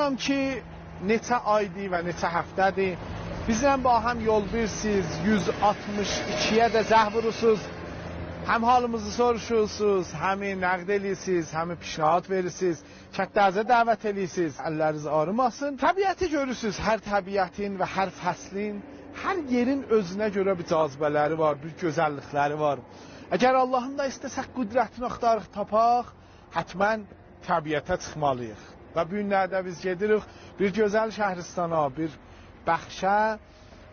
نمیدونم ki neçə aydır və neçə həftədir. Bizlə با هم yol birsiz, 162'ye də zəh vurursunuz. Həm halımızı soruşursunuz, həmi nəqd edirsiniz, həmi pişnahad verirsiniz, kətdərzə dəvət edirsiniz, əlləriniz ağrımasın. Təbiəti görürsünüz, hər təbiətin və hər fəslin, hər yerin özünə görə bir cazibələri var, bir gözəllikləri var. Əgər Allahın da istəsək qüdrətini axtarıq, tapaq, hətmən təbiətə çıxmalıyıq. Və bu günlərdə biz gedirik bir gözəl şəhristana, bir bəxşə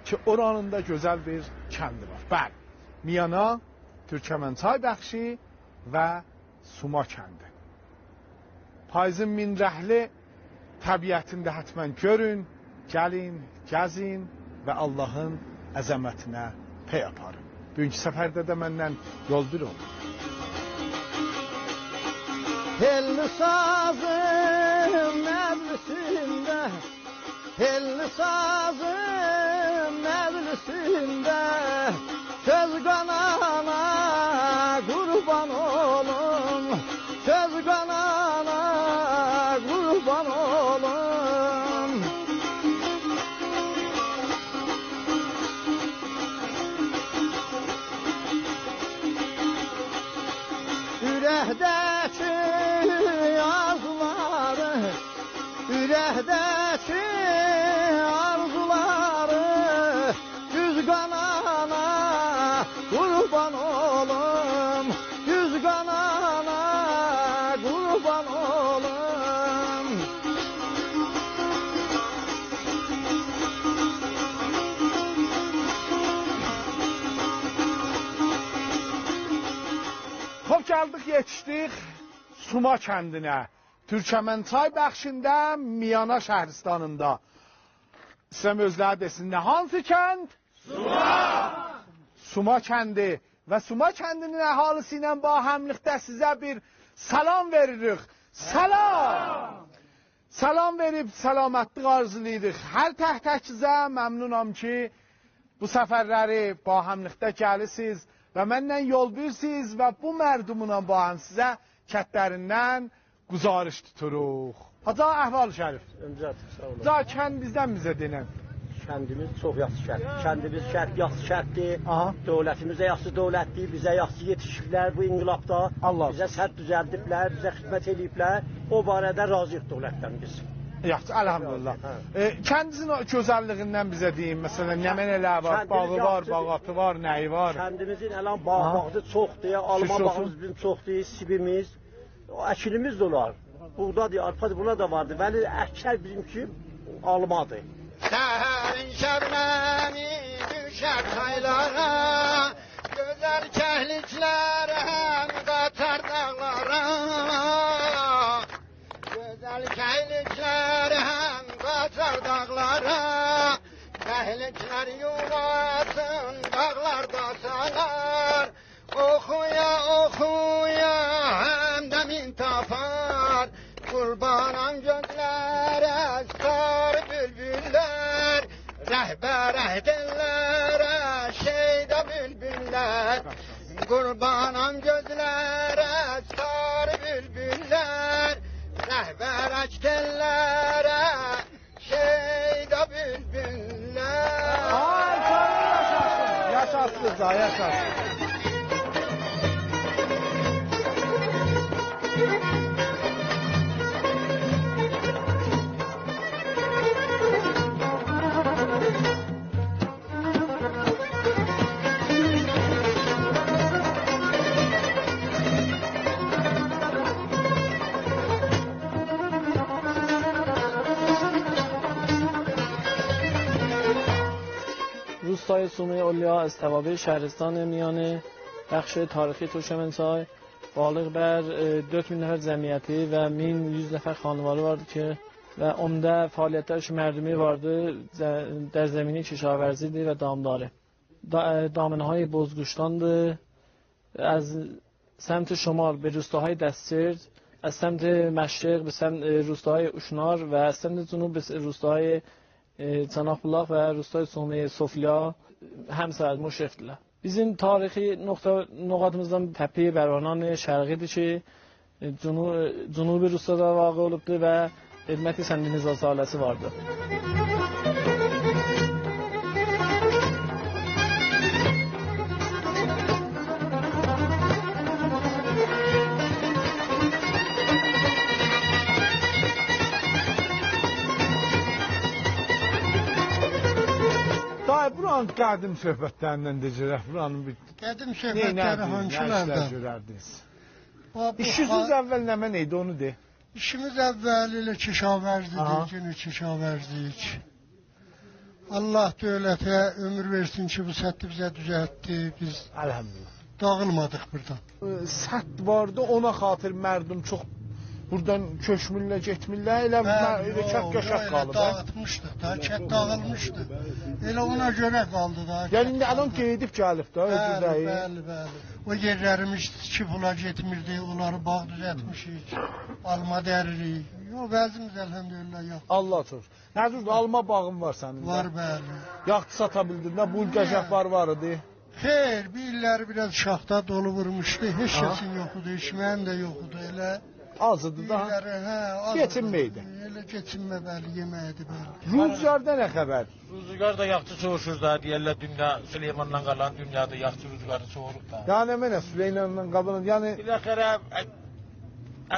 ki, oranın da gözəl bir kəndi var. Bəli, Miyana, Türkmençay bəxşi və Suma kəndi. Payızın minrəhli təbiətində hətmən görün, gəlin, gəzin və Allahın əzəmətinə pey aparın. Bugünkü səfərdə də məndən yol bir olun. Helli sazım mevlisinde, helli sazım mevlisinde, söz kanana kurban olun, söz kanana kurban olun. Yüreğdeki arzuları, yüreğdeki arzuları, yüz kanana kurban olum, yüz kanana kurban olum. Xoş gəldik, yetişdik Suma kəndinə. Türkmençay bəxşində, Miyana şəhristanında. İstəm özləri desin, nə hansı kənd? Suma! Suma kəndi və Suma kəndinin əhalisi ilə bahəmlikdə sizə bir salam veririk. Salam! Salam verib səlamətlik arzulayırıq. Hər tək-təkizə məmnunam ki, bu səfərləri bahəmlikdə gəlirsiniz və məndən yol bilirsiniz və bu mərdumla bahəm sizə kətlərindən guzarış tuturuq. Haca əhval şərif. Ömrətlik, sağ olun. Haca kəndinizdən bizə denən. Kəndimiz çox yaxşı şərtdir. Kəndimiz yaxşı şərtdir. Dövlətimiz də yaxşı dövlətdir. Bizə yaxşı yetişiblər bu inqilabda. Allah. Bizə sərt düzəldiblər, bizə xidmət ediblər. O barədə razıyıq dövlətdən biz. Yaxşı, əlhamdülillah. Kəndinizin gözəlliyindən bizə deyin. Məsələn, nə mənələr var, bağı var, bağatı var, nəyi var? Kəndimizin əlan bağı çoxdur, alma bağımız bizim çoxdur, sibimiz. Əkilimiz də olar. Buğdadır, arpadır, buna da vardır. Bəli, əksər bizimki almadır. Səhərin şərməni düşər çaylara, gözəl kəhliklər həm qatar dağlara. Gözəl kəhliklər həm qatar dağlara, kəhliklər yuvasın dağlarda salar. Oxuya, oxuya həm də min tapar, qurbanam gözlərə sar bülbüllər, rəhbər əhdillərə şeydə bülbüllər. Qurbanam gözlərə sar bülbüllər, rəhbər əhdillərə şeydə bülbüllər. Ay, canım yaşasın. Yaşasınız da, yaşasın. روستای سومه اولیا از توابع شهرستان میانه بخش تاریخی ترکمنچای بالغ بر 4000 نفر جمعیتی و 1100 نفر خانواده vardı ki ve onda faaliyetler merdumi vardı در زمینه کشاورزی و دامداری. دامنه‌های بزگوشتاند از سمت شمال به روستاهای دسترد، از سمت مشرق به سمت روستاهای uşnar و از سمت جنوب به روستاهای Çanaqbulaq və Rustay Sumey Sofya həmsərd müşrifdirlər. Bizim tarixi nöqtəmizdən Təpi Bəranan şərqidir ki, Cənubi Rusiyada vaqe olubdur və Hidmeti Səndi Nizas ailəsi vardı. Buranın qədim söhbətlərindən decərək, buranın bir... Qədim söhbətləri hansılardan? Görərdiniz? Bu İşiniz əvvəl nə mən idi, onu de. İşimiz əvvəl ilə Keşavərzlidik, günü Keşavərzlik. Allah dövlətə ömür versin ki, bu səthi bizə düzəltdi, biz Əlhəmdülillah. Dağılmadıq buradan. Səth vardı, ona xatir mərdum çox buradan köçmürlər, getmirlər, elə kət-köşək qalıb. Dağıtmışdıq da, kət dağılmışdı. Elə ona görə qaldı da. Yəni, indi əlon qeydib gəlib da, özü dəyi. Bəli. O yerlərimiz ki, pula getmirdi, onları bağ düzəltmişik, alma dəririk. Yox, vəzimiz əlhəmdülillah yox. Allah çox. Nəzir, alma bağın var sənin? Var, bəli. Yaxdı sata bildin, nə bu qəşəqlar var idi? Xeyr, bir illəri biraz şaxta dolu vurmuşdu, heç kəsin yox idi, içməyən də yox idi, elə... Azıdı da, geçinmə idi. Elə geçinmə, bəli, yeməkdir, bəli. Rüzgarda nə xəbər? Rüzgar da yaxşı soğuşur da, deyərlər dünya, Süleymandan qalan dünyada yaxşı rüzgarı soğuruq da. Yəni, mənə Süleymandan qalan, yəni... Biləxərə,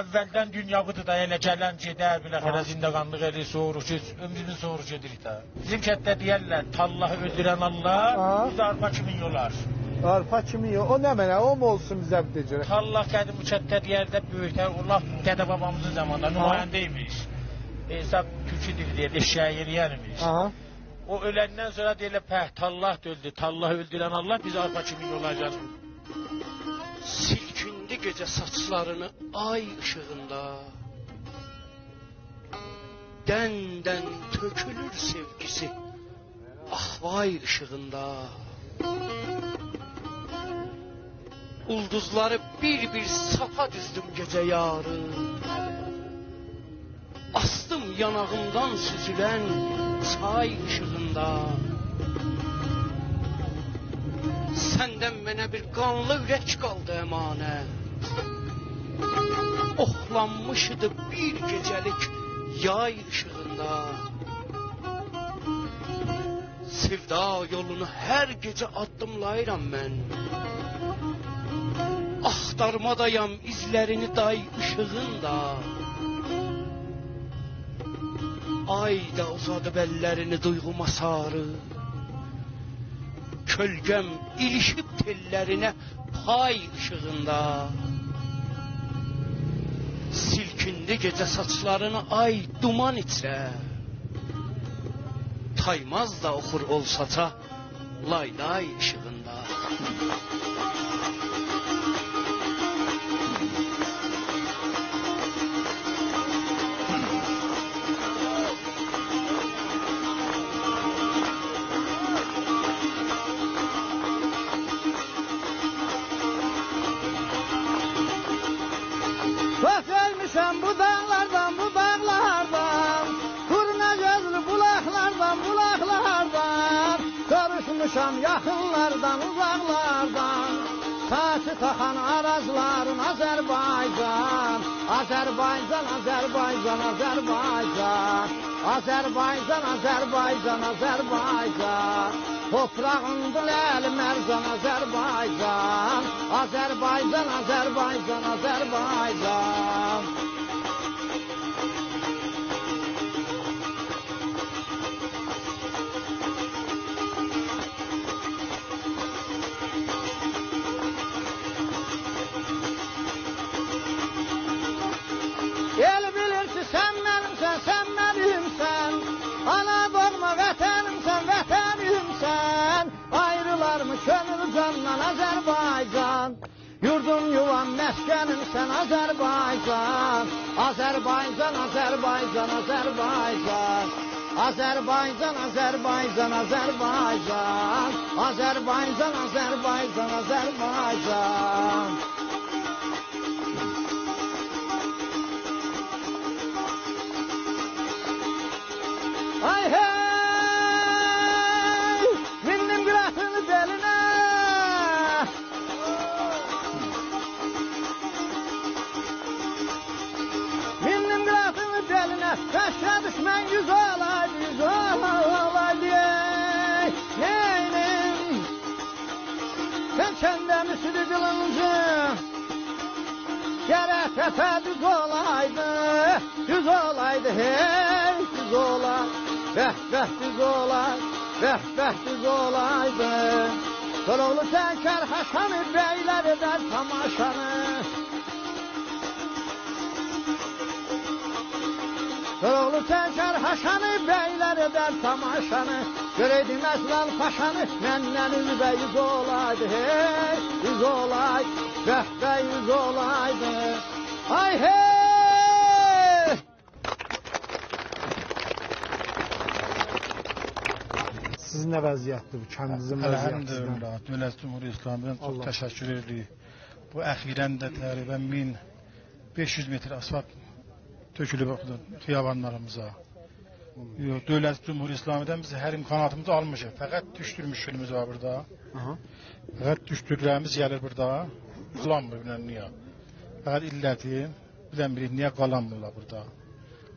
əvvəldən dünya budur da, elə gələn gedər, biləxərə zindaqanlıq edir, soğuruşuz, ömrünü soğuruş edirik da. Bizim kətdə deyərlər, Tallahı öldürən Allah, biz arpa kimi yolar. Arpa kimi yox, o nə mənə, o mu olsun bizə bir decərək? Tallah qədim kətdə deyərdə böyüklər, Allah dədə babamızın zamanında nümayəndə imiş. Hesab türkü dili deyir, eşyəyə yeriyərmiş. O öləndən sonra deyirlər, Tallah da öldü, Tallah öldürən Allah biz arpa kimi yolacaq. Silkindi gecə saçlarını ay ışığında, dən-dən tökülür sevgisi ahvay ışığında. Ulduzları bir-bir safa düzdüm gecə yarı, astım yanağımdan süzülən çay ışığında. Səndən mənə bir qanlı ürək qaldı əmanət, oxlanmışdı bir gecəlik yay ışığında. Sevda yolunu hər gecə addımlayıram mən, axtarmadayam izlərini day ışığında. Ay da uzadıb əllərini duyğuma sarı, kölgəm ilişib tellərinə pay ışığında. Silkindi gecə saçlarını ay duman içrə, taymaz da oxur olsaça lay lay ışığında. Bak gelmişem bu dağlardan, bu dağlardan, turna gözlü bulaklardan, bulaklardan, görüşmüşem yakınlardan, uzaklardan, saçı takan arazların Azerbaycan, Azerbaycan, Azerbaycan, Azerbaycan, Azerbaycan, Azerbaycan, Azerbaycan. Toprağındır el Merzan Azerbaycan, Azerbaycan, Azerbaycan, Azerbaycan. El bilir ki sen benimsen, sen benimsen, ana doğma vətənimsən, vətənimsən. Ayrılar mı könül candan Azerbaycan, yurdum yuvan məskənimsən Azerbaycan, Azerbaycan, Azerbaycan, Azerbaycan. Azerbaycan, Azerbaycan, Azerbaycan, Azerbaycan, Azerbaycan, Azerbaycan. Ay hey, mindim gülətini belinə, mindim gülətini belinə, tepe düz olaydı, düz olaydı hey düz olay. Veh düz olay, veh düz olaydı. Koroğlu Şeker Haşanı beyler eder tamaşanı. Koroğlu Şeker Haşanı beyler eder tamaşanı. Göreydim Əslan Paşanı, məndən üzbə yüz olaydı hey yüz olay, veh yüz olaydı. Ay hey! Sizin nə vəziyyətdir bu, kəndinizin vəziyyəti? Elhamdülillah, Dövlət Cumhuriyeti İslam'dan çok teşekkür edirik. Bu əxirən də təqribən 1500 metr asfalt tökülüb xiyabanlarımıza. Dövlət Cumhuriyeti İslam'dan biz hər imkanatımızı almışıq. Fəqət düşdürmüşlüğümüz var burada. Fəqət düşdürlərimiz gəlir burada. Qalanmır bilən niyə. Fəqət illəti, bilən niyə qalanmırlar burada.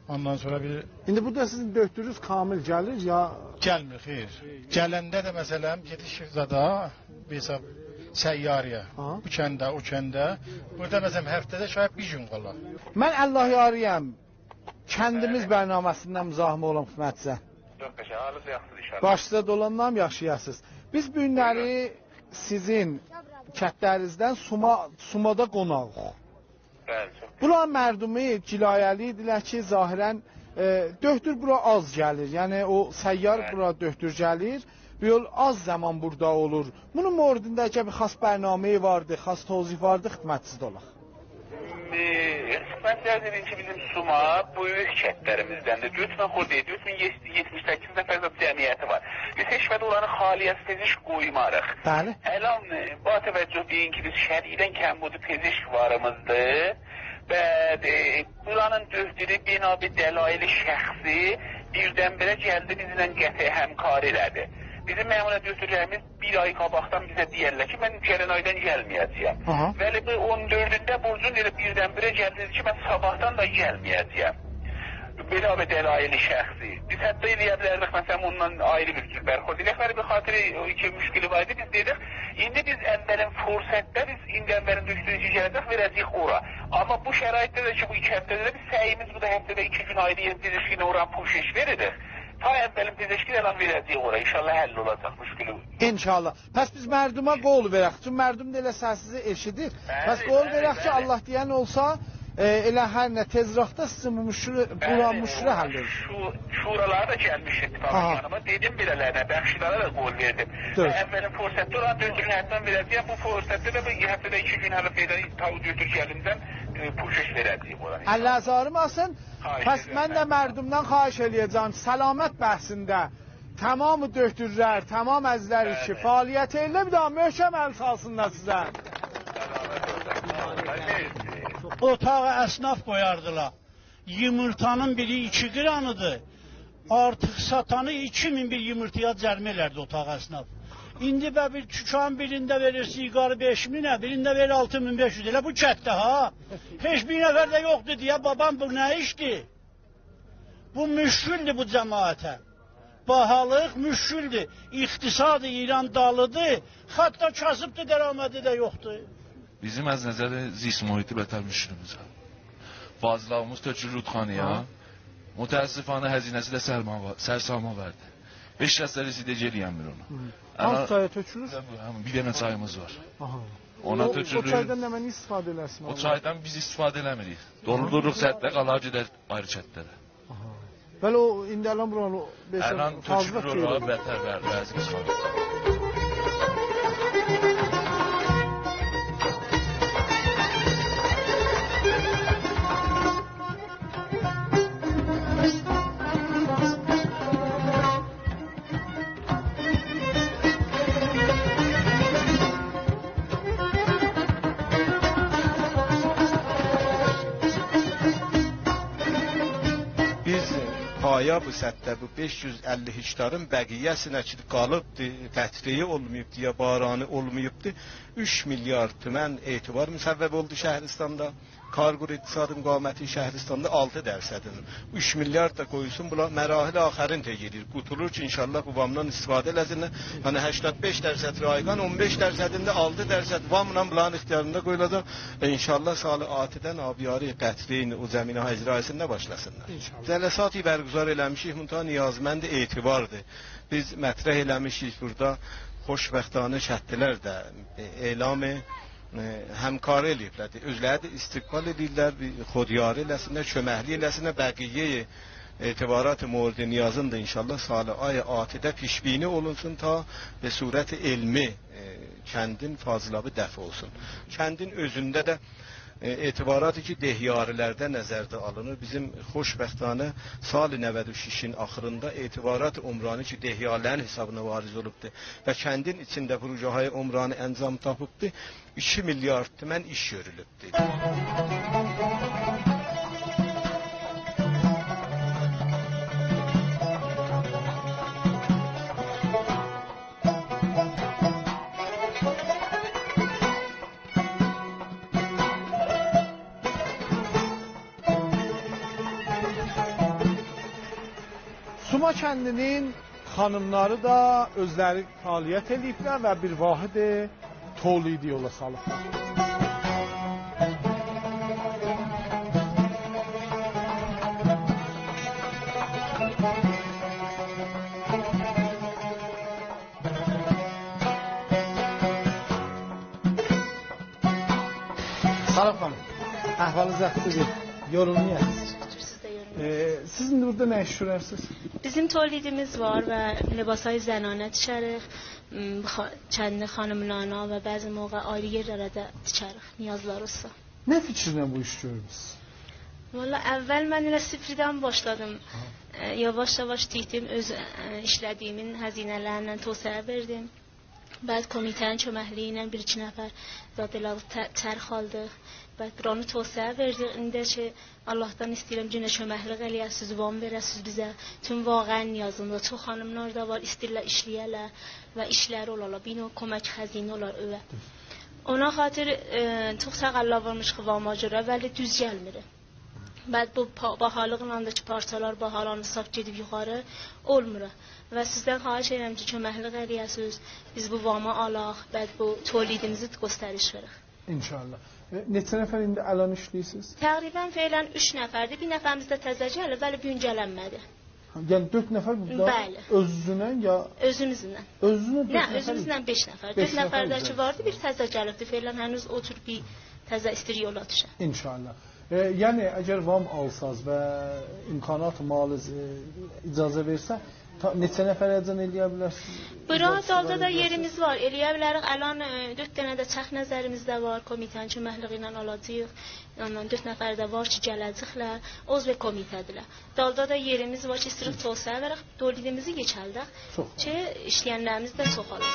Ondan sonra bir... İndi burada sizin döktürünüz kamil gəlir ya... Gəlmir, xeyr. Gələndə də məsələn, yetişir zada, bir hesab səyyarıya. Bu kəndə, o kəndə. Burada məsələn, həftədə şayət bir gün qalar. Mən Allah yarıyam. Kəndimiz bərnaməsindən müzahimə olan xidmətçə. Başda dolanlam yaxşıyasınız. Biz bu günləri sizin kətlərinizdən Sumada qonağıq. Bura mərdumi cilayəli idilər ki, zahirən döktür bura az gəlir. Yəni o səyyar bura döktür gəlir. Bu yol az zaman burada olur. Bunun moridində bir xas bərnaməyi vardı, xas tozih vardı, xidmətçidə olaq. Xidmətlərdir ki, bizim Suma böyük kətlərimizdən 4078 nəfər cəmiyyəti var. Biz heç vaxt onların xaliyyəsi peziş qoymarıq. Bəli. Əlan, bu təvəccüh deyin ki, biz şəridən kəmbudu peziş varımızdır və buranın döhdürü binabi dəlaili şəxsi birdən-birə gəldi bizlə qəti həmkar elədi. Bizim məmuriyyə döktürlərimiz bir ay qabaqdan bizə deyərlər ki, mən gələn aydan gəlməyəcəyəm. Vəli bu 14-də burcun elə birdən-birə gəldi ki, mən sabahdan da gəlməyəcəyəm. Belə bir dəlaili şəxsi. Biz hətta eləyə bilərdik, məsələn, ondan ayrı bir cür bərxod edək. Bir xatiri iki müşkili var idi, biz dedik, indi biz əvvəlin fürsətdə, biz indi əvvəlin döktürücü gələcək, verəcəyik ora. Amma bu şəraitdə də ki, bu iki həftədə də biz səyimiz bu da həftədə 2 gün ayrı yer bizəşkinə oran puş veririk. Ta əvvəlin bizəşkin elan verəcəyik ora. İnşallah həll olacaq müşkili. İnşallah. Pəs biz mərduma qol verək. Çünki mərdum da elə səsizi eşidir. Pəs qol verək ki, Allah deyən olsa, elə hər nə tezraqda sizin bu buran müşkili həll edir. Şuralara da gəlmiş ittifaqın yanıma. Dedim belələrlə, bəxşilərə də qol verdim. Əvvəlin fürsətdə olan dördürün həddən verəcəyəm. Bu fürsətdə də bu həftədə 2 gün hələ peyda tavu dördür gəlimdən puşeş verəcəyim oranı. Əlləzarım asın. Pəs mən də mərdumdan xahiş eləyəcəm. Səlamət bəhsində tamamı döktürlər, tamam əzlər işi, fəaliyyət elə bir daha möhkəm əl salsınlar sizə. Otağa əsnaf qoyardılar. Yumurtanın biri 2 qranıdır. Artıq satanı 2000 bir yumurtaya cərmə elərdi otaq əsnaf. İndi bir tükan birində verir siqarı 5000-ə, birində verir 6500. Elə bu kətdə ha. Heç bir nəfər də yoxdur deyə babam bu nə işdir? Bu müşküldür bu cəmaətə. Bahalıq müşküldür. İqtisadı İran dalıdır. Hatta kasıbdır, dəramədi də yoxdur. Bizim az nəzəri zis mühiti bətər müşkülümüz var. Fazlalığımız tökülür rudxanıya. Mütəəssifanə həzinəsi də sərsama verdi. 5 kəsləri sidəcə eləyənmir onu. Hansı çaya tökülür? Bir dənə çayımız var. Ona tökülür. O çaydan nə mən istifadə eləsin? O çaydan biz istifadə eləmirik. Doldururuq sətlə, qalar gedər ayrı çətlərə. Bəli o indi əlan buranı... Əlan tökülür ora, bətər bəzi qısmanı. paya bu sətdə bu 550 hektarın bəqiyyəsinə ki qalıbdı, tətriyi olmayıbdı ya baranı olmayıbdı. 3 milyar tümən etibar müsəvvəb oldu Şəhristanda. Karqur iqtisadın qaməti Şəhristanda 6%. 3 milyar da qoyulsun, bunlar mərahil axərin tegedir. Qutulur ki, inşallah bu vamdan istifadə eləsinlər. Yəni 85% rayqan, 15%-ində 6% vamla bunların ixtiyarında qoyulacaq. İnşallah salı atidən abiyari qətriyin o zəminə icrasında başlasınlar. Cələsat-ı bərquzar eləmişik, müntəha niyazmənd etibardır. Biz mətrəh eləmişik burada, xoşbəxtanə şərtlər də elamı həmkarı eləyiblər. Özləri də istiqbal edirlər, xodiyarı eləsinlər, köməkli eləsinlər, bəqiyyə etibarat mورد niyazın da inşallah salı ay atidə pişbini olunsun ta və surət elmi kəndin fazilabı dəf olsun. Kəndin özündə də etibaratı ki dehyarilərdə nəzərdə alınır. Bizim xoşbəxtanə sal 96-in axırında etibarat umranı ki dehyarlərin hesabına variz olubdur və kəndin içində projehay umranı əncam tapıbdır. 2 milyar tümən iş görülübdür. Suma kəndinin xanımları da özləri fəaliyyət ediblər və bir vahid tolidi yola salıblar. Salam xanım, əhvalınız yaxşıdır, yorulmayasınız. Siz burada nə iş görürsünüz? Bizim tolidimiz var və libasay zənanə tikərik, kəndi xanımlarına və bəzi موقع ayrı yerlərə də tikərik, niyazlar olsa. Nə fikirlə bu iş görürsünüz? Valla əvvəl mən elə sıfırdan başladım. Yavaş-yavaş tikdim, öz işlədiyimin həzinələrlə tövsiyə verdim. Bəzi komitənin köməkliyi ilə bir-iki nəfər zadələri tərx aldıq. Bəzi buranı tövsiyə verdik. İndi ki, Allahdan istəyirəm günə köməklik eləyəsiniz, vam verəsiniz bizə. Tüm vaqəən niyazında çox xanımlar da var, istəyirlər işləyərlər və işləri olarlar. Bir növ kömək xəzinə olar övə. Ona xatir çox təqəlla varmış qıvama görə, vəli düz gəlmir. Bəzi bu bahalıqlandakı parçalar bahalanı saf gedib yuxarı olmur. Və sizdən xahiş edirəm ki, köməklik eləyəsiniz, biz bu vamı alaq, bəzi bu tolidimizi göstəriş veririk. İnşallah. Neçə nəfər indi əlan işləyirsiniz? Təqribən feylən 3 nəfərdir, bir nəfərimiz də təzə gəlir, bəli bu gün gələnmədi. Yəni 4 nəfər burada? Bəli. Özünlə ya? Özümüzlə. Özünlə 4 nəfər? Nə, özümüzlə 5 nəfər. 4 nəfərdəki vardı, bir təzə gəlibdi, feylən hənuz oturub bir təzə istəyir yola düşə. İnşallah. Yəni əgər vam alsaz və imkanat malız icazə versə, neçə nəfər əcən eləyə bilərsiniz? Bura dalda da yerimiz var, eləyə bilərik. Əlan 4 dənə də çəx nəzərimiz də var, komitənin köməkliyi ilə alacağıq. Ondan 4 nəfər də var ki, gələcəklər, özbə komitədirlər. Dalda da yerimiz var ki, sırf tövsiyə verək, dolidimizi keçəldək ki, işləyənlərimiz də çoxalır.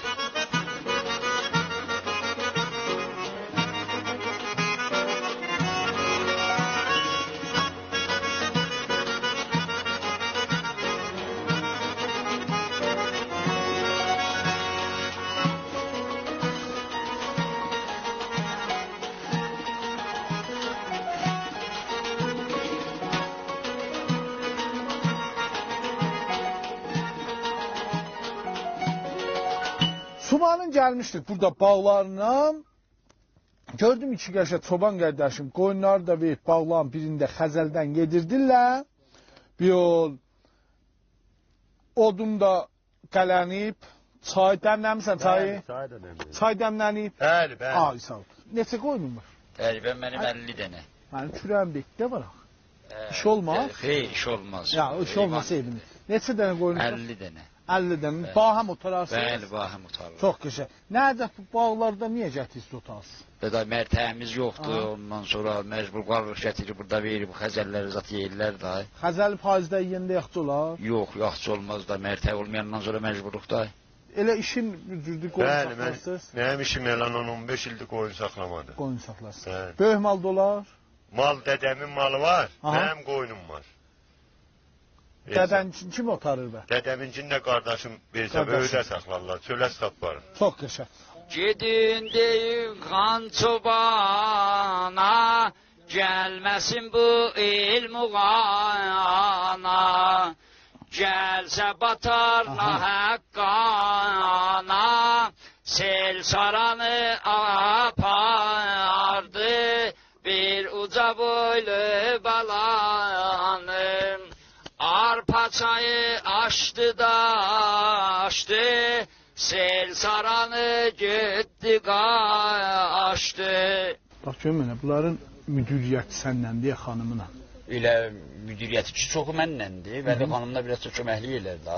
Sumanın gəlmişdik burada bağlarından. Gördüm iki qəşə çoban qardaşım qoyunları da verib bağların birində xəzəldən yedirdirlər. Bir yol odun da qələnib. Çay dəmləmirsən çayı? Çay dəmlənib. Bəli, bəli. Ay sağ ol. Neçə qoyunun var? Təqribən mənim 50 dənə. Mənim kürəyim bekdə var. İş olmaz? Xeyr, iş olmaz. Ya, iş olmasa evini. Neçə dənə qoyunun var? 50 dənə. 50 dənə. Baham otararsınız? Bəli, baham otarlar. Çox qəşəng. Nədə bu bağlarda niyə gətirsiniz otarsınız? Dədə mərtəyimiz yoxdur, ondan sonra məcbur qalırıq gətirir, burada verib xəzəlləri zat yeyirlər da. Xəzəli faizdə yeyəndə yaxşı olar? Yox, yaxşı olmaz da, mərtəy olmayandan sonra məcburuq da. Elə işin cüzdür qoyun saxlarsınız? Bəli, mənim işim elə 15 ildir qoyun saxlamadır. Qoyun saxlarsınız. Böyük mal dolar? Mal dədəmin malı var, mənim qoyunum var. Dədənin üçün kim otarır bə? Dədəmincin də qardaşım versə böyüdə saxlarlar, çölə tapar. Çox qəşəng. Gidin deyin xan çobana, gəlməsin bu ilmuğana. Gəlsə batarla həqqana, sel saranı apardı, bir uca boylu balanım. Arpa çayı açdı da açdı, sel saranı getdi qaçdı. Bax görüm mənə, bunların müdiriyyəti səndəndir, xanımına. Elə müdiriyyəti ki, çoxu mənləndir. Vəli xanımla biraz çox köməklik elər də.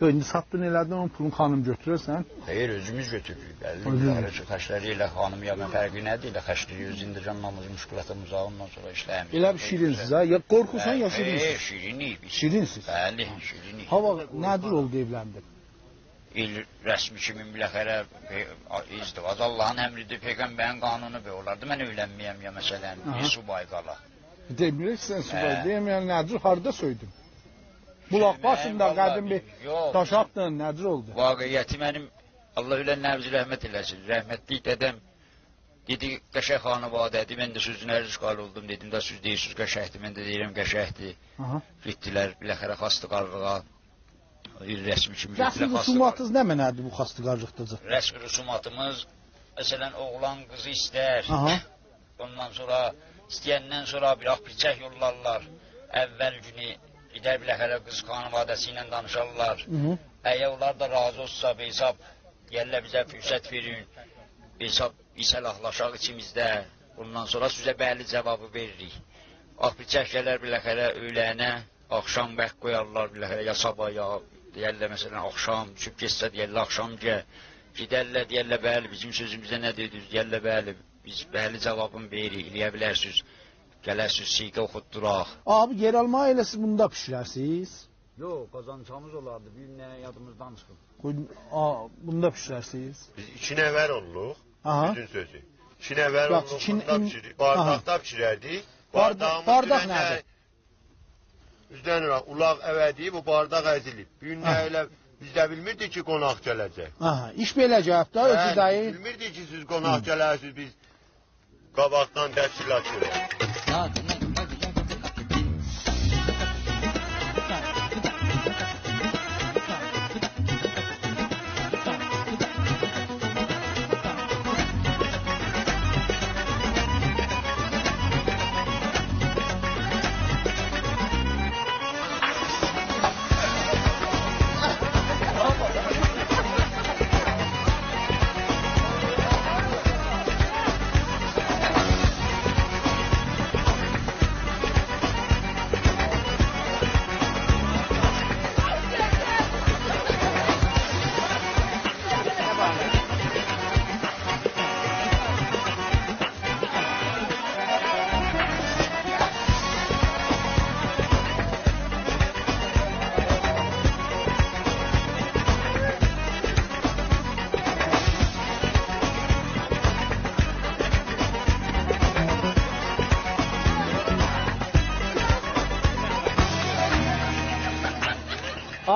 Yox, indi satdın elədin, onun pulunu xanım götürürsən. Xeyr, özümüz götürürük. Bəli, xəşləri ilə xanım yana fərqi nədir? Elə xəşləri zindicanmamız, müşkülatımıza ondan sonra işləyəmiz. Elə bir şirinsiniz ha? Ya qorxursan ya şirinsiniz? Şirinik. Şirinsiniz? Bəli, şirinik. Hava nədir oldu evləndin? İl rəsmi kimin biləxərə izdivac Allahın əmridir, Peyğəmbərin qanunu be olardı. Mən öyrənməyəm ya məsələn, bir subay qala. Demirsən subay, deyəməyən nədir, harada söydün? Bulaq başında qədim bir daş atdın, nədir oldu? Vaqiyyəti mənim, Allah ilə nəvzi rəhmət eləsin, rəhmətlik dədəm dedi, qəşək xanıbadədir, mən də sözünə rüzqal oldum, dedim də söz deyirsiniz qəşəkdir, mən də deyirəm qəşəkdir. Getdilər biləxərə xastıqarlığa. Rəsmi kimi rəsmi rüsumatınız nə mənədir bu xastıqarlıqdaca? Rəsmi rüsumatımız, məsələn, oğlan qızı istər, ondan sonra, istəyəndən sonra bir axpirçək yollarlar, əvvəl günü gedər biləxərə qız xanıbadəsi ilə danışarlar, əgər onlar da razı olsa, hesab, gəllə bizə fürsət verin, hesab, isəlahlaşaq içimizdə, ondan sonra sizə bəli cavabı veririk. Axpirçək gələr biləxərə öyləyənə, axşam bəq qoyarlar biləxərə, ya sabah, ya deyərlər məsələn, axşam, düşüb geçsə deyərlər, axşam gedərlər, deyərlər, bəli, bizim sözümüzdə nə deyirsiniz, deyərlər, bəli, biz bəli cavabını veririk, eləyə bilərsiniz, gələrsiniz, siqə oxutduraq. Abi, yer alma eləsi bunda pişirərsiniz? Yox, qazançamız olardı, bir nə yadımızdan çıxıb. Bunda pişirərsiniz? Biz 2 nəvər olduq, bütün sözü. 2 nəvər olduq, bunda pişirdik, bardaqda pişirərdik. Bardaq nədir? Üzdən ulaq əvədi, bu bardaq əzilib. Bir gün nə elə biz də bilmirdik ki, qonaq gələcək. İş belə gəlib də, özü dayı. Bilmirdik ki, siz qonaq gələrsiniz, biz qabaqdan təfsilat görək.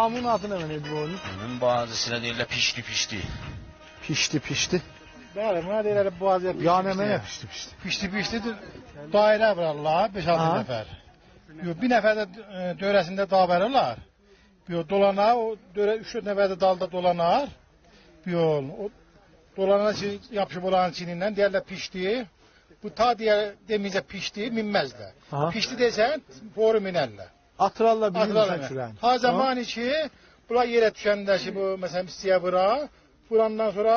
Bunun adı nə mənədir bu oyunun? Bunun bazısına deyirlər pişti. Pişti. Bəli, buna deyirlər bazıya pişti. Yəni mənə pişti. Piştidir, dairə vurarlar, 5-6 nəfər. Bir nəfər də dörəsində dağ verirlər. Dolanar, o 3-4 nəfər də dalda dolanar. O dolanan yapışıb olan çinindən deyərlər pişti. Bu ta demeyəcək pişti, minməzlər. Pişti desən, boru minərlər. Atırarlar bilirsən kürəni. Ha zaman ki, bunlar yerə düşəndə ki, bu məsələn istiyə vura, vurandan sonra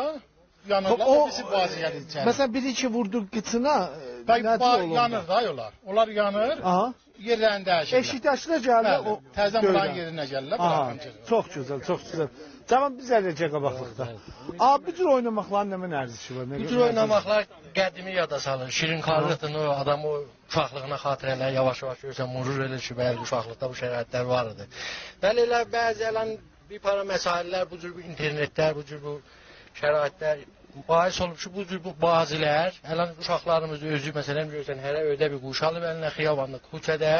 yanırlar, o birisi bazıya içərir. Məsələn, biri ki vurdu qıçına, nədir olur? Yanır da onlar. Onlar yanır, yerlərini dəyişirlər. Eşikdəşlər gəlirlər, təzdən buranın yerinə gəlirlər. Çox gözəl, çox gözəl. Cavan biz ələcə qabaqlıqda. Abi, bu cür oynamaqların nə mən ərzişi var? Bu cür oynamaqlar qədimi yada salır. Şirinkarlıqdır, adam o uşaqlığına xatirələr yavaş-yavaş görsən, murur elə ki, bəli, uşaqlıqda bu şəraitlər var idi. Bəli, elə bəzi bir para məsaillər, bu cür internetlər, bu cür bu şəraitlər bahis olub ki, bu cür bu bazilər, uşaqlarımız özü, məsələn, görsən, hərə öydə bir quş alıb əlinə xiyabanda, küçədə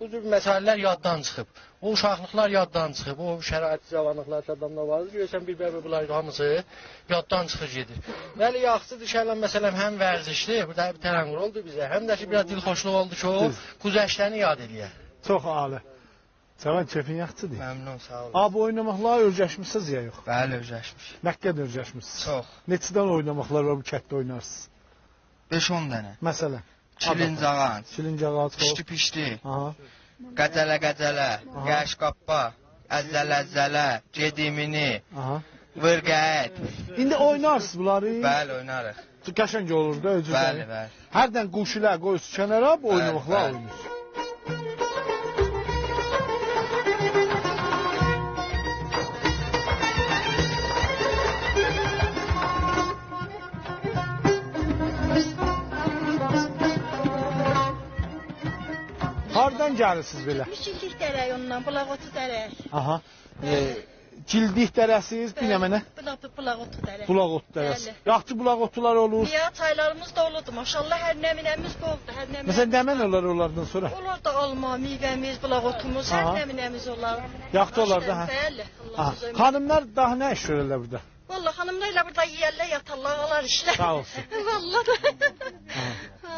Bu cür məsələlər yaddan çıxıb. O uşaqlıqlar yaddan çıxıb. O şərait cavanlıqlar adamlar var. Görürsən bir bəbə bunlar hamısı yaddan çıxır gedir. Bəli, yaxşıdır şəhərlər məsələn həm vərzişli, burada bir tənəqqür oldu bizə. Həm də ki biraz dilxoşluq oldu ki, o güzəştəni yad eləyər. Çox ali. Cavan keyfin yaxşıdır. Məmnun, sağ olun. Abi oynamaqla öyrəşmisiniz ya yox? Bəli, öyrəşmiş. Nə qədər öyrəşmisiniz? Çox. Neçədən oynamaqlar var bu kətdə oynarsınız? 5-10 dənə. Məsələn. Çilincağac. Çilincağac. Pişti-pişti. Aha. Qədələ-qədələ. Qəş-qappa. Əzzələ-əzzələ. Gedimini. Aha. Vırqət. İndi oynarsınız bunları? Bəli, oynarıq. Qəşəng olur da özü. Bəli, bəli. Hərdən quşular qoyursunuz kənara, bu oynamaqla oynayırsınız. Hardan gəlirsiniz belə? Cildik dərə ondan, Bulaqotu dərə. Aha. Cildik dərəsiz, bir nə mənə? Bulaqotu dərə. Bulaqotu dərəsi. Yaxşı bulaqotular olur. Ya çaylarımız da olurdu maşallah, hər nəminəmiz boldu, hər nəminəmiz. Məsələn, nə mən olar onlardan sonra? Olur da alma, meyvəmiz, bulaqotumuz, hər nəminəmiz olar. Yaxşı olar da, hə? Bəli. Xanımlar daha nə iş görürlər burada? Vallahi xanımlar ilə burada yeyərlər, yatarlar, alar işlər. Sağ olsun. Vallahi.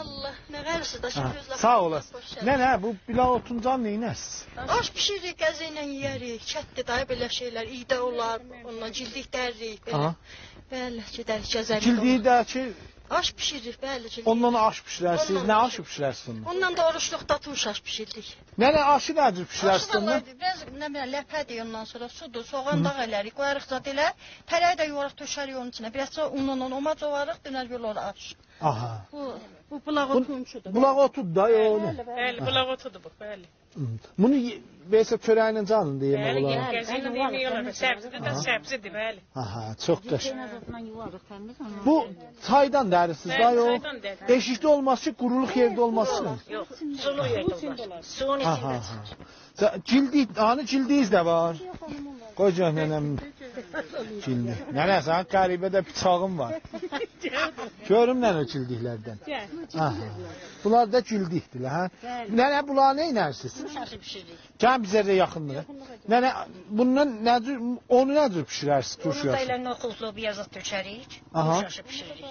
Allah, nə qərirsiniz də şu gözlə. Sağ olasın. Nə, bu bulaqotundan neynəsiz? Aş pişiririk, qəzə ilə yeyərik, çətdir dayı belə şeylər, iydə olar, ondan cildik dəririk, belə. Bəli, gedərik, gəzərik. Cildiyi də ki... Aş pişiririk, bəli. Ondan aş pişirərsiniz, nə aşı pişirərsiniz ondan? Ondan da oruçluqda turş aş pişirdik. Nə, aşı nədir pişirərsiniz ondan? Biraz, nə bilən, ləpədir ondan sonra, sudur, soğan dağ elərik, qoyarıq zad elə, tərəyi də yuvarıq töşərik onun içinə, biraz sonra unla oma covarıq, dönər yol olur aş. Aha. Bu bulaqotunçudur. Bulaqotudur da, yox ne? Bəli, bulaqotudur bu, bəli. Bunu bəsə çörəklə canında yemək olar. Bəli, gəzəylə yemək olar, səbzidir də səbzidir, bəli. Aha, çox qəşəng. Bu çaydan dərisiniz da, yox? Eşikdə olmaz ki, quruluq yerdə olmasın. Yox, sulu yerdə olar. Suyun içində. Cildiyiz də var. Qoy can nənəm cildi. Nənə, sən qəribədə bıçağın var. Görüm nənə cildiklərdən. Bunlar da cildikdirlər, hə? Nənə, bunlar nə inərsiniz? Turşaşı pişiririk. Gəl bizə də yaxınlığa. Nənə, bundan nədir, onu nədir pişirərsiniz turşu Onu da yaşı? elə noxudlu biyazat tökərik, turşaşı pişiririk.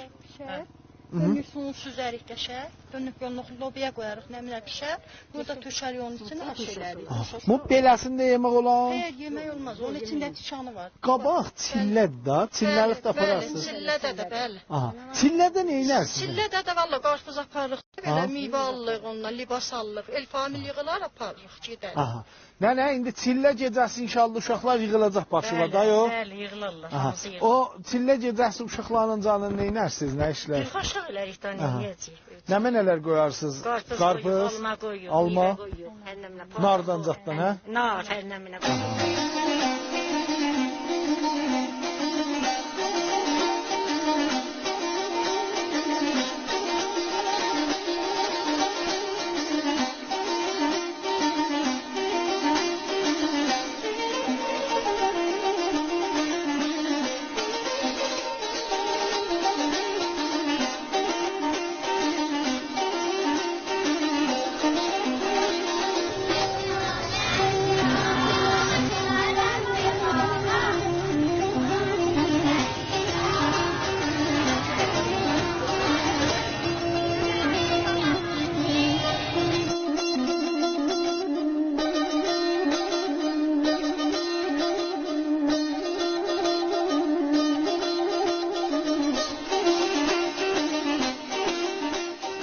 Dönür suyunu süzərik qəşəng, dönüb yoğunluqlu lobiya qoyarıq, nəminə pişər. Burada töşərik onun içində aş elərik. Bu beləsində yemək olar? Xeyr, yemək olmaz, onun içində tikanı var. Qabaq çillədir da, çilləlik də apararsınız. Bəli, çillədə də, bəli. Çillədə nə inərsiniz? Çillədə də valla qarpız aparırıq, belə meyvə alırıq ondan, libas alırıq, el famil yığılar aparırıq, gedərik. Nənə, indi çillə gecəsi inşallah uşaqlar yığılacaq başıva da, yox? Bəli, yığılarlar, hamısı yığılır. O çillə gecəsi uşaqların canını nə inərsiniz, nə işlər? Dilxaşlıq elərik də, nə yiyəcəyik? Nə nələr qoyarsınız? Qarpız, alma qoyuyor, alma, meyvə qoyuyor, hər nəminə. nardan zaddan, hə? Nar, hər nəminə qoyuyor.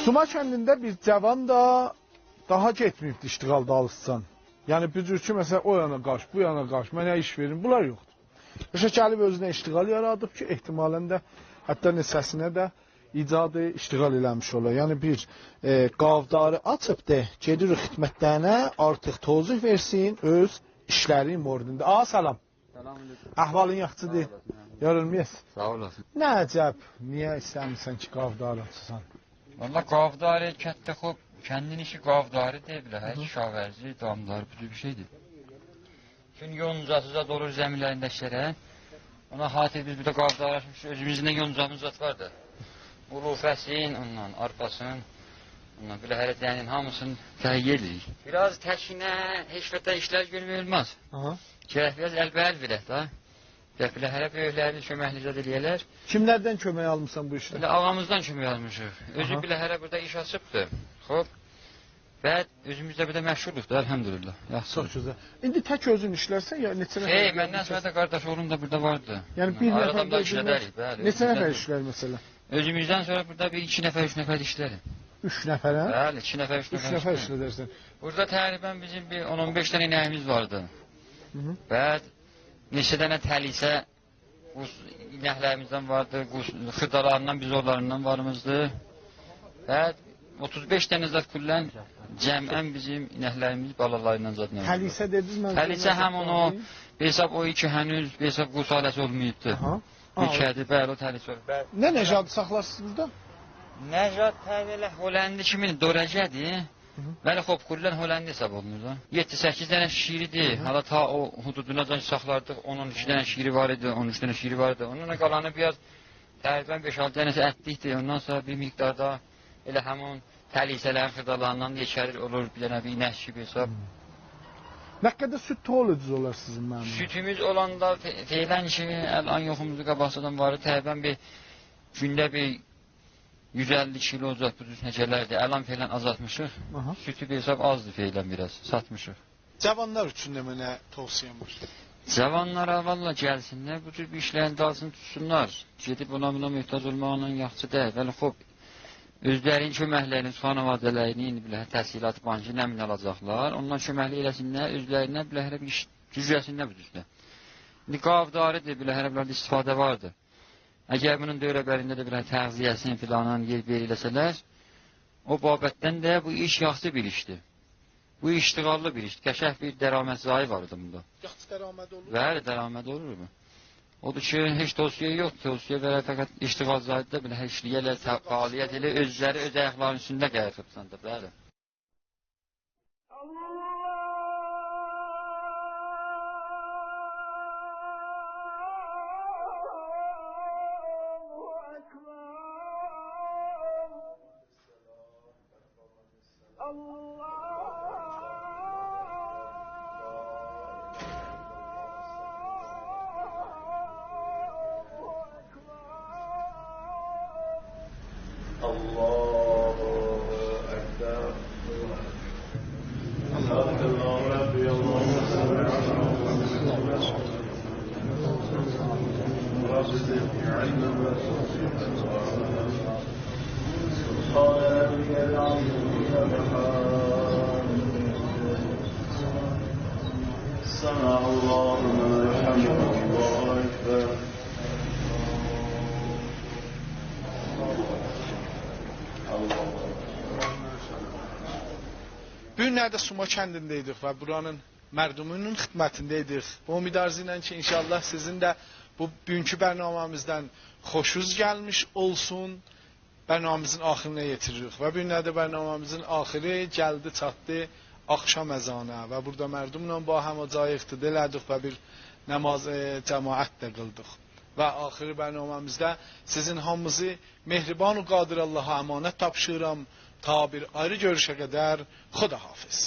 Suma kəndində bir cavan da daha getməyibdi iştiqalda alışsan. Yəni bir cür ki, məsələn, o yana qaç, bu yana qaç, mənə iş verin, bunlar yoxdur. Yaşa gəlib özünə iştiqal yaradıb ki, ehtimalən də hətta neçəsinə də icadı iştiqal eləmiş olar. Yəni bir qavdarı açıb de, gedir xidmətlərinə artıq tozih versin öz işləri mordində. Salam. Əhvalın yaxşıdır. Yorulmayız. Sağ olasın. Nə əcəb, niyə istəmirsən ki, qavdarı açsan? Valla qavdarı kətdə xob, kəndin işi qavdarı deyiblər, hə, kişavərci, damdarı, bu bir şeydir. Çünki yoncası zat olur zəminlərində işlərə. Ona xatir biz burada qavdarlaşmış, özümüzün yoncamız zat var da. Ulufəsin, ondan, arpasın, Ondan belə hələ dənin hamısını təhiyyə edirik. Biraz təkinə, heç vətən işlər görmək olmaz. Gərək biraz əlbəəl verək da. Belə hələ böyüklərini köməklicə eləyərlər. Kimlərdən kömək almışsan bu işdə? Belə ağamızdan kömək almışıq. Özü belə hələ burada iş açıbdır. Xoş. Və özümüzdə bir də məşğuluq da, əlhəmdülillah. Çox gözəl. İndi tək özün işlərsən ya neçə nəfər? Məndən sonra da qardaş oğlum da burada vardı. Yəni bir nəfər da işlədərik, bəli. Neçə nəfər işlər məsələn? Özümüzdən sonra burada bir 2 nəfər, 3 nəfər işlərim. 3 nəfərə? Bəli, 2 nəfər, 3 nəfər işlədərsən. Burada təqribən bizim bir 10-15 dənə inəyimiz vardı. Və neçə dənə təlisə inəklərimizdən vardı, xırdalarından, bizorlarından varımızdı. Və 35 dənə zat kullən cəmən bizim inəklərimiz balalarından zadına vardı. Təlisə dediniz? Təlisə həm onu, hesab o iki hənüz, hesab qusaləsi olmayıbdı. Bir kədi, bəli, o təlisə olur. Nə nəcadı saxlarsınız burada? Nəcad təbilə Hollandi kimi dorəcədir. Bəli, xob, kullən Hollandi hesab olunur da. 7-8 dənə şiridir. Hala ta o hududunacan saxlardıq. 12 dənə şiri var idi, 13 dənə şiri var idi. Onunla qalanı biraz təqribən 5-6 dənəsi ətlikdir. Ondan sonra bir miqdarda elə həmin təlisələrin xırdalarından yekərir olur, bir dənə bir inək kimi hesab. Nə qədər süt toğulucuz olar sizin mənim? Sütümüz olanda feylən ki, əlan yoxumuzu qabaqsadan var, təqribən bir gündə bir 150 kilo uzaq bu necələrdir. Əlan feylən azaltmışıq. Sütü bir hesab azdır feylən biraz, satmışıq. Cavanlar üçün də mənə tövsiyəm var. Cavanlara valla gəlsinlər, bu cür bir işlərin dalsını tutsunlar. Gedib buna möhtac olmağından yaxşı deyil. Bəli, xob, özlərinin köməklərini, xanavadələrini, indi bilə, təhsilat bankı nəmin alacaqlar. Ondan köməkli eləsinlər, özlərinə bilə, hələ bir iş gücləsinlər bu cüzdə. İndi qavdarıdır, bilə, hələ bir istifadə vardır. Əgər bunun dövrəbərində də bir təğziyyəsini filanın yer veriləsələr, o babətdən də bu iş yaxşı bir işdir. Bu iştiqallı bir işdir. Qəşəh bir dəramədzayı var idi bunda. Yaxşı dərəməd olur? Bəli, dərəməd olur mu? Odur ki, heç tövsiyə yoxdur. Tövsiyə verər fəqət iştiqal zayıda belə işləyərlər, fəaliyyət elə özləri öz ayaqlarının üstündə qərar tutsan da, bəli. Bu günlərdə Suma kəndindəydik və buranın mərdumünün xidmətindəydik. Bu ümid arzu ilə ki, inşallah sizin də bu bugünkü bərnaməmizdən xoşunuz gəlmiş olsun. Bərnaməmizin axirinə yetiririk və bu günlərdə bərnaməmizin axiri gəldi, çatdı axşam əzanə və burada mərdumla ba həm acayıqdır, elədik və bir namaz cəmaət də qıldıq. Və axiri bərnaməmizdə sizin hamımızı mehriban-ı qadir Allaha əmanət tapşırıram. Ta bir ayrı görüşə qədər Xuda hafiz.